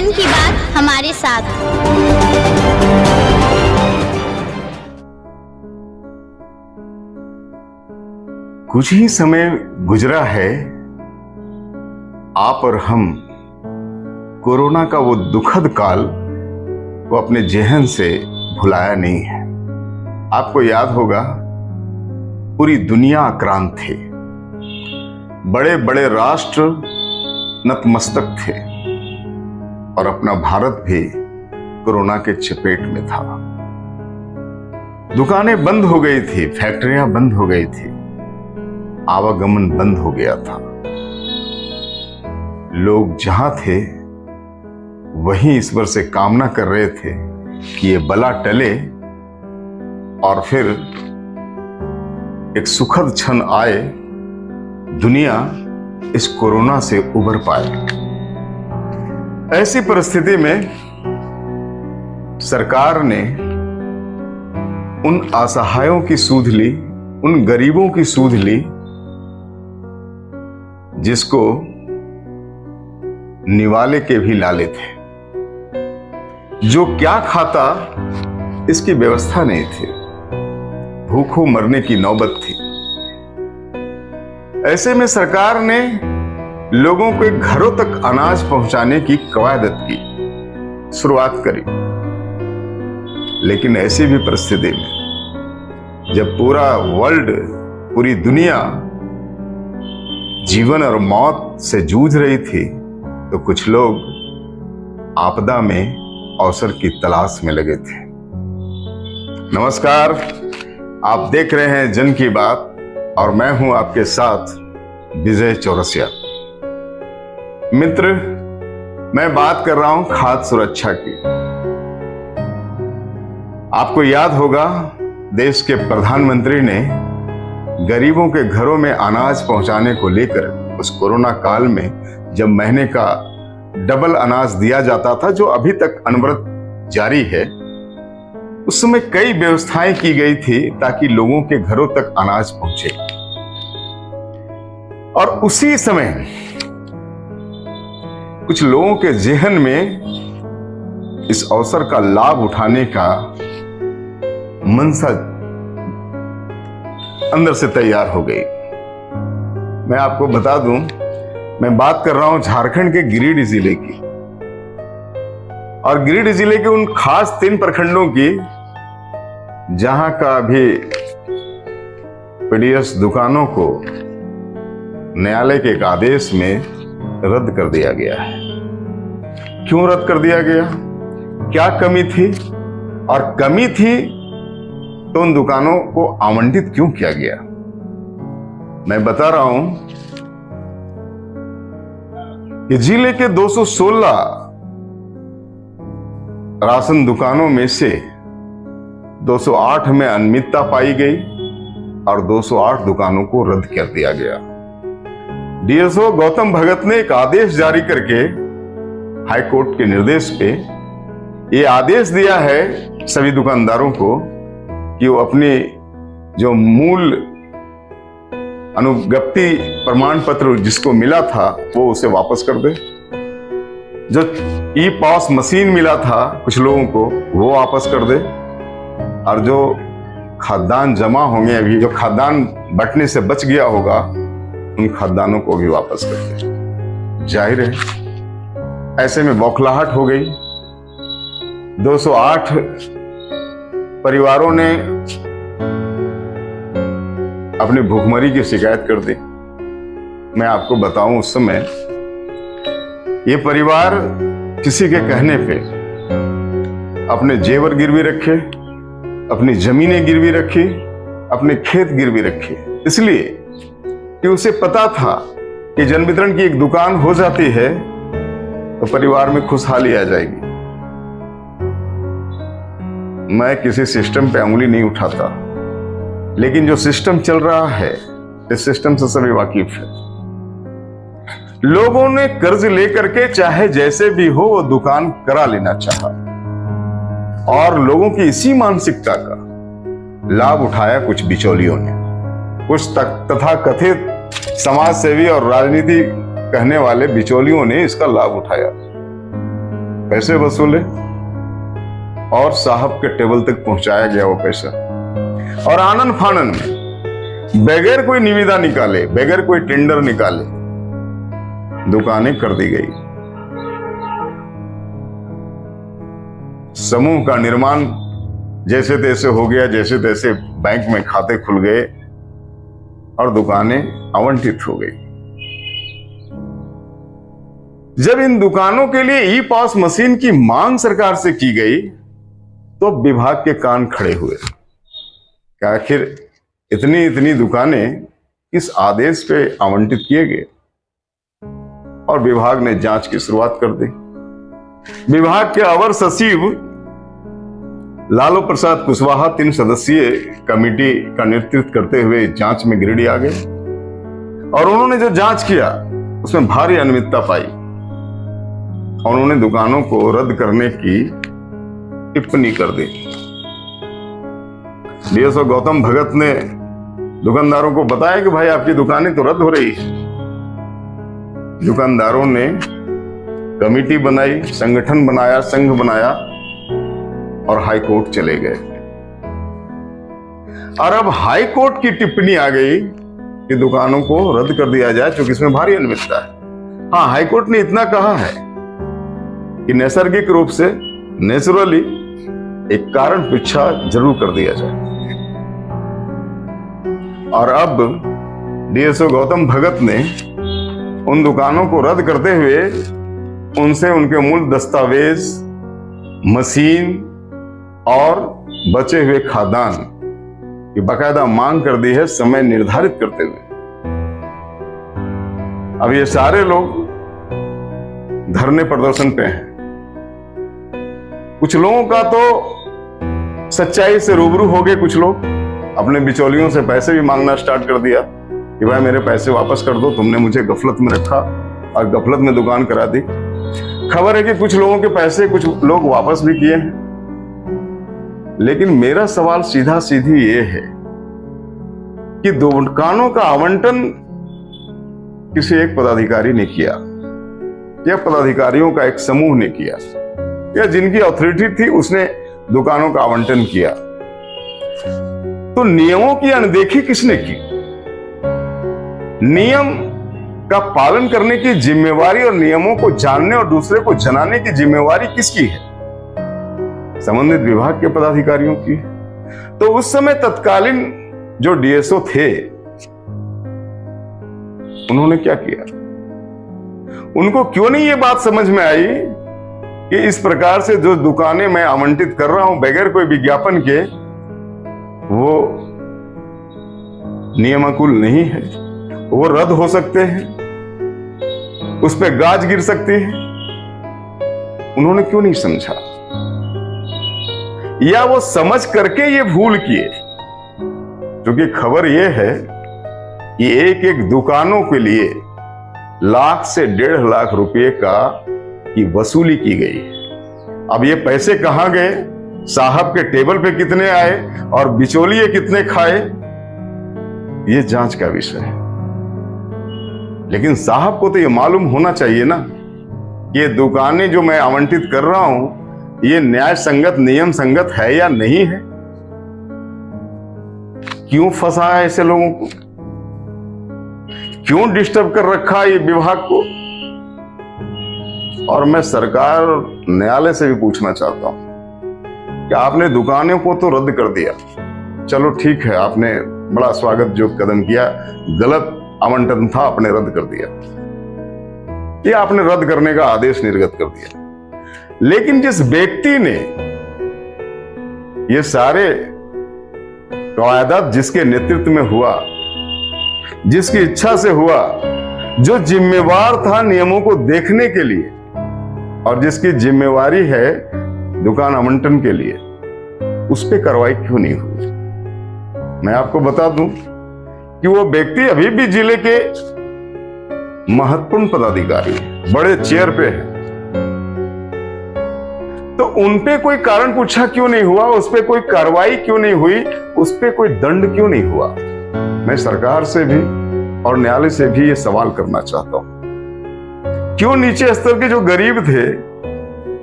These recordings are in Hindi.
जन की बात हमारे साथ। कुछ ही समय गुजरा है, आप और हम कोरोना का वो दुखद काल को अपने जेहन से भुलाया नहीं है। आपको याद होगा, पूरी दुनिया आक्रांत थी, बड़े बड़े राष्ट्र नतमस्तक थे और अपना भारत भी कोरोना के चपेट में था। दुकानें बंद हो गई थी, फैक्ट्रियां बंद हो गई थी, आवागमन बंद हो गया था। लोग जहां थे वहीं ईश्वर से कामना कर रहे थे कि ये बला टले और फिर एक सुखद क्षण आए, दुनिया इस कोरोना से उबर पाए। ऐसी परिस्थिति में सरकार ने उन असहायों की सूध ली, उन गरीबों की सूध ली जिसको निवाले के भी लाले थे, जो क्या खाता इसकी व्यवस्था नहीं थी, भूखों मरने की नौबत थी। ऐसे में सरकार ने लोगों के घरों तक अनाज पहुंचाने की कवायद की, शुरुआत करी। लेकिन ऐसी भी परिस्थिति में जब पूरा वर्ल्ड, पूरी दुनिया जीवन और मौत से जूझ रही थी, तो कुछ लोग आपदा में अवसर की तलाश में लगे थे। नमस्कार, आप देख रहे हैं जन की बात और मैं हूं आपके साथ विजय चौरसिया। मित्र, मैं बात कर रहा हूं खाद्य सुरक्षा की। आपको याद होगा, देश के प्रधानमंत्री ने गरीबों के घरों में अनाज पहुंचाने को लेकर उस कोरोना काल में जब महीने का डबल अनाज दिया जाता था, जो अभी तक अनवरत जारी है, उस समय कई व्यवस्थाएं की गई थी ताकि लोगों के घरों तक अनाज पहुंचे। और उसी समय कुछ लोगों के जेहन में इस अवसर का लाभ उठाने का मनसा अंदर से तैयार हो गई। मैं आपको बता दूं, मैं बात कर रहा हूं झारखंड के गिरिडीह जिले की, और गिरिडीह जिले के उन खास 3 प्रखंडों की जहां का अभी पीडीएस दुकानों को न्यायालय के एक आदेश में रद्द कर दिया गया है। क्यों रद्द कर दिया गया? क्या कमी थी? और कमी थी तो उन दुकानों को आवंटित क्यों किया गया? मैं बता रहा हूं कि जिले के 216 राशन दुकानों में से 208 में अनियमितता पाई गई और 208 दुकानों को रद्द कर दिया गया। डीएसओ गौतम भगत ने एक आदेश जारी करके हाई कोर्ट के निर्देश पे ये आदेश दिया है सभी दुकानदारों को कि वो अपने जो मूल अनुज्ञप्ति प्रमाण पत्र जिसको मिला था वो उसे वापस कर दे, जो ई पॉस मशीन मिला था कुछ लोगों को वो वापस कर दे, और जो खाद्यान्न जमा होंगे, अभी जो खाद्यान्न बंटने से बच गया होगा, उन खाद्यान्नों को भी वापस कर दे। जाहिर है ऐसे में बौखलाहट हो गई। 208 परिवारों ने अपनी भूखमरी की शिकायत कर दी। मैं आपको बताऊं, उस समय ये परिवार किसी के कहने पे अपने जेवर गिरवी रखे, अपनी जमीनें गिरवी रखी, अपने खेत गिरवी रखे, इसलिए कि उसे पता था कि जन वितरण की एक दुकान हो जाती है तो परिवार में खुशहाली आ जाएगी। मैं किसी सिस्टम पे उंगली नहीं उठाता, लेकिन जो सिस्टम चल रहा है इस सिस्टम से सभी वाकिफ है। लोगों ने कर्ज लेकर के चाहे जैसे भी हो वो दुकान करा लेना चाहा, और लोगों की इसी मानसिकता का लाभ उठाया कुछ बिचौलियों ने, कुछ तथा कथित समाज सेवी और राजनीति कहने वाले बिचौलियों ने इसका लाभ उठाया। पैसे वसूले और साहब के टेबल तक पहुंचाया गया वो पैसा। और आनन फानन में बगैर कोई निविदा निकाले, बगैर कोई टेंडर निकाले दुकानें कर दी गई। समूह का निर्माण जैसे तैसे हो गया, जैसे तैसे बैंक में खाते खुल गए और दुकानें आवंटित हो गई। जब इन दुकानों के लिए ई पास मशीन की मांग सरकार से की गई तो विभाग के कान खड़े हुए कि आखिर इतनी इतनी दुकानें किस आदेश पे आवंटित किए गए। और विभाग ने जांच की शुरुआत कर दी। विभाग के अवर सचिव लालू प्रसाद कुशवाहा 3 सदस्यीय कमेटी का नेतृत्व करते हुए जांच में गिरडी आ गए और उन्होंने जो जांच किया उसमें भारी अनियमितता पाई और उन्होंने दुकानों को रद्द करने की टिप्पणी कर दी। डीएसओ गौतम भगत ने दुकानदारों को बताया कि भाई आपकी दुकानें तो रद्द हो रही है। दुकानदारों ने कमेटी बनाई, संगठन बनाया, संघ बनाया और हाई कोर्ट चले गए। और अब हाई कोर्ट की टिप्पणी आ गई कि दुकानों को रद्द कर दिया जाए क्योंकि इसमें भारी अनियमितता है। हाँ, हाई कोर्ट ने इतना कहा है कि नैसर्गिक रूप से, नेचुरली एक कारण पीछा जरूर कर दिया जाए। और अब डीएसओ गौतम भगत ने उन दुकानों को रद्द करते हुए उनसे उनके मूल दस्तावेज, मशीन और बचे हुए खाद्यान्न की बाकायदा मांग कर दी है, समय निर्धारित करते हुए। अब ये सारे लोग धरने प्रदर्शन पे हैं। कुछ लोगों का तो सच्चाई से रूबरू हो गए, कुछ लोग अपने बिचौलियों से पैसे भी मांगना स्टार्ट कर दिया कि भाई मेरे पैसे वापस कर दो, तुमने मुझे गफलत में रखा और गफलत में दुकान करा दी। खबर है कि कुछ लोगों के पैसे कुछ लोग वापस भी किए हैं। लेकिन मेरा सवाल सीधा सीधी ये है कि दुकानों का आवंटन किसी एक पदाधिकारी ने किया या पदाधिकारियों का एक समूह ने किया या जिनकी अथॉरिटी थी उसने दुकानों का आवंटन किया, तो नियमों की अनदेखी किसने की? नियम का पालन करने की जिम्मेवारी और नियमों को जानने और दूसरे को जनाने की जिम्मेवारी किसकी है? संबंधित विभाग के पदाधिकारियों की। तो उस समय तत्कालीन जो डीएसओ थे उन्होंने क्या किया? उनको क्यों नहीं ये बात समझ में आई कि इस प्रकार से जो दुकानें मैं आवंटित कर रहा हूं बगैर कोई विज्ञापन के, वो नियमानुकूल नहीं है, वो रद्द हो सकते हैं, उस पर गाज गिर सकती है। उन्होंने क्यों नहीं समझा? या वो समझ करके ये भूल किए? क्योंकि खबर ये है कि एक एक दुकानों के लिए लाख से 1.5 लाख रुपए की वसूली की गई। अब ये पैसे कहां गए, साहब के टेबल पे कितने आए और बिचौलिए कितने खाए, ये जांच का विषय है। लेकिन साहब को तो ये मालूम होना चाहिए ना कि ये दुकानें जो मैं आवंटित कर रहा हूं ये न्याय संगत, नियम संगत है या नहीं है। क्यों फंसा है ऐसे लोगों को? क्यों डिस्टर्ब कर रखा है ये विभाग को? और मैं सरकार, न्यायालय से भी पूछना चाहता हूं कि आपने दुकानों को तो रद्द कर दिया, चलो ठीक है, आपने बड़ा स्वागत जो कदम किया, गलत आवंटन था, आपने रद्द कर दिया, ये आपने रद्द करने का आदेश निर्गत कर दिया। लेकिन जिस व्यक्ति ने ये सारे कवायदात जिसके नेतृत्व में हुआ, जिसकी इच्छा से हुआ, जो जिम्मेवार था नियमों को देखने के लिए और जिसकी जिम्मेवारी है दुकान आवंटन के लिए, उस पर कार्रवाई क्यों नहीं हुई? मैं आपको बता दूं कि वो व्यक्ति अभी भी जिले के महत्वपूर्ण पदाधिकारी, बड़े चेयर पे है, तो उन पे कोई कारण पूछा क्यों नहीं हुआ? उस पे कोई कार्रवाई क्यों नहीं हुई? उस पे कोई दंड क्यों नहीं हुआ? मैं सरकार से भी और न्यायालय से भी ये सवाल करना चाहता हूं। क्यों नीचे स्तर के जो गरीब थे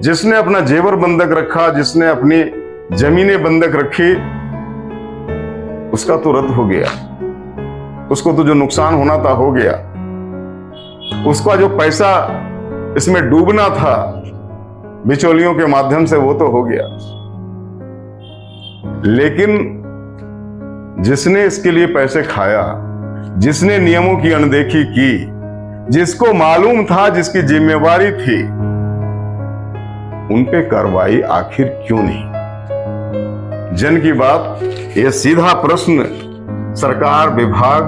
जिसने अपना जेवर बंधक रखा, जिसने अपनी जमीनें बंधक रखी, उसका तो रद्द हो गया। उसको तो जो नुकसान होना था हो गया। उसका जो पैसा इसमें डूबना था बिचौलियों के माध्यम से, वो तो हो गया। लेकिन जिसने इसके लिए पैसे खाया, जिसने नियमों की अनदेखी की, जिसको मालूम था, जिसकी जिम्मेवारी थी, उन पे कार्रवाई आखिर क्यों नहीं? जन की बात यह सीधा प्रश्न सरकार, विभाग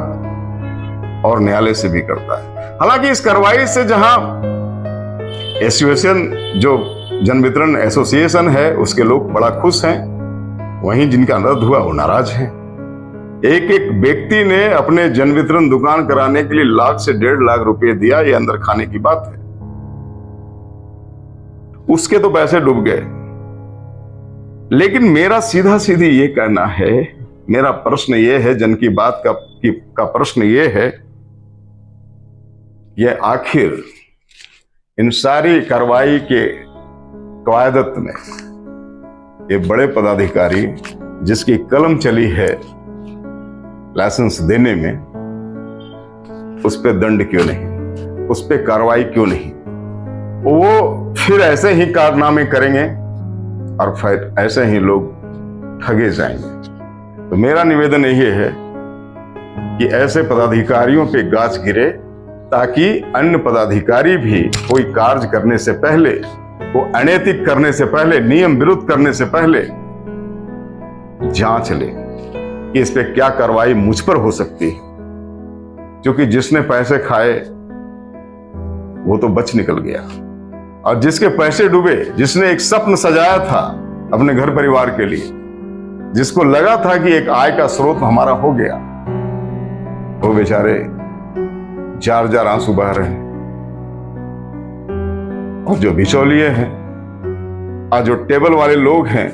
और न्यायालय से भी करता है। हालांकि इस कार्रवाई से जहां एसोसिएशन, जो जन वितरण एसोसिएशन है, उसके लोग बड़ा खुश हैं, वहीं जिनका रद्द हुआ वो नाराज हैं। एक एक व्यक्ति ने अपने जन वितरण दुकान कराने के लिए लाख से 1.5 लाख रुपए दिया, ये अंदर खाने की बात है। उसके तो पैसे डूब गए। लेकिन मेरा सीधा सीधी ये कहना है, मेरा प्रश्न ये है, जन की बात का प्रश्न ये है, ये आखिर इन सारी कार्रवाई के क़यादत में ये बड़े पदाधिकारी जिसकी कलम चली है लाइसेंस देने में, उस पे दंड क्यों नहीं, उस पे कार्रवाई क्यों नहीं? वो फिर ऐसे ही कारनामे करेंगे और फिर ऐसे ही लोग ठगे जाएंगे। तो मेरा निवेदन यही है कि ऐसे पदाधिकारियों पे गाज गिरे, ताकि अन्य पदाधिकारी भी कोई कार्य करने से पहले, वो अनैतिक करने से पहले, नियम विरुद्ध करने से पहले जांच ले कि इस पे क्या कार्रवाई मुझ पर हो सकती है। क्योंकि जिसने पैसे खाए वो तो बच निकल गया, और जिसके पैसे डूबे, जिसने एक स्वप्न सजाया था अपने घर परिवार के लिए, जिसको लगा था कि एक आय का स्रोत हमारा हो गया, वो बेचारे जार जार आंसू बहा रहे हैं। और जो बिचौलिए हैं और जो टेबल वाले लोग हैं,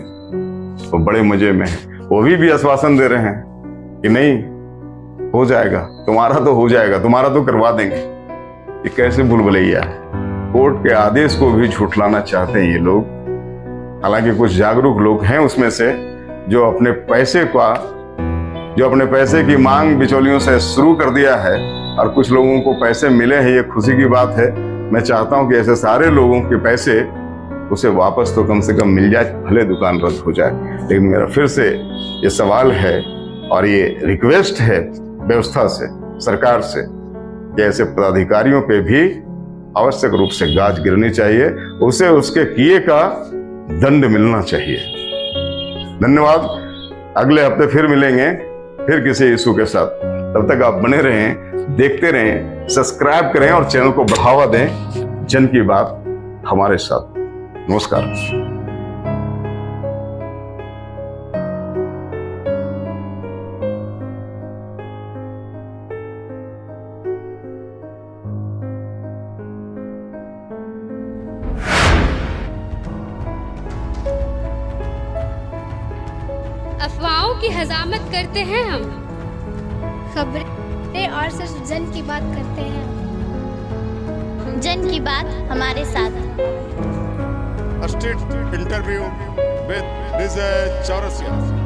वो बड़े मजे में हैं। वो भी आश्वासन दे रहे हैं कि नहीं हो जाएगा, तुम्हारा तो हो जाएगा, तुम्हारा तो करवा देंगे। ये कैसे भूलभुलैया है? कोर्ट के आदेश को भी झुठलाना चाहते हैं ये लोग। हालांकि कुछ जागरूक लोग हैं उसमें से जो अपने पैसे की मांग बिचौलियों से शुरू कर दिया है, और कुछ लोगों को पैसे मिले हैं, ये खुशी की बात है। मैं चाहता हूं कि ऐसे सारे लोगों के पैसे उसे वापस तो कम से कम मिल जाए, भले दुकान रद्द हो जाए। लेकिन मेरा फिर से ये सवाल है और ये रिक्वेस्ट है व्यवस्था से, सरकार से, कि ऐसे पदाधिकारियों पे भी आवश्यक रूप से गाज गिरनी चाहिए, उसे उसके किए का दंड मिलना चाहिए। धन्यवाद। अगले हफ्ते फिर मिलेंगे, फिर किसी इशू के साथ। तब तक आप बने रहें, देखते रहें, सब्सक्राइब करें और चैनल को बढ़ावा दें। जन की बात हमारे साथ। नमस्कार। अफवाहों की हजामत करते हैं हम, खबरें और सिर्फ जन की बात करते हैं। जन की बात हमारे साथ। A street interview with Vijay Chaurasia.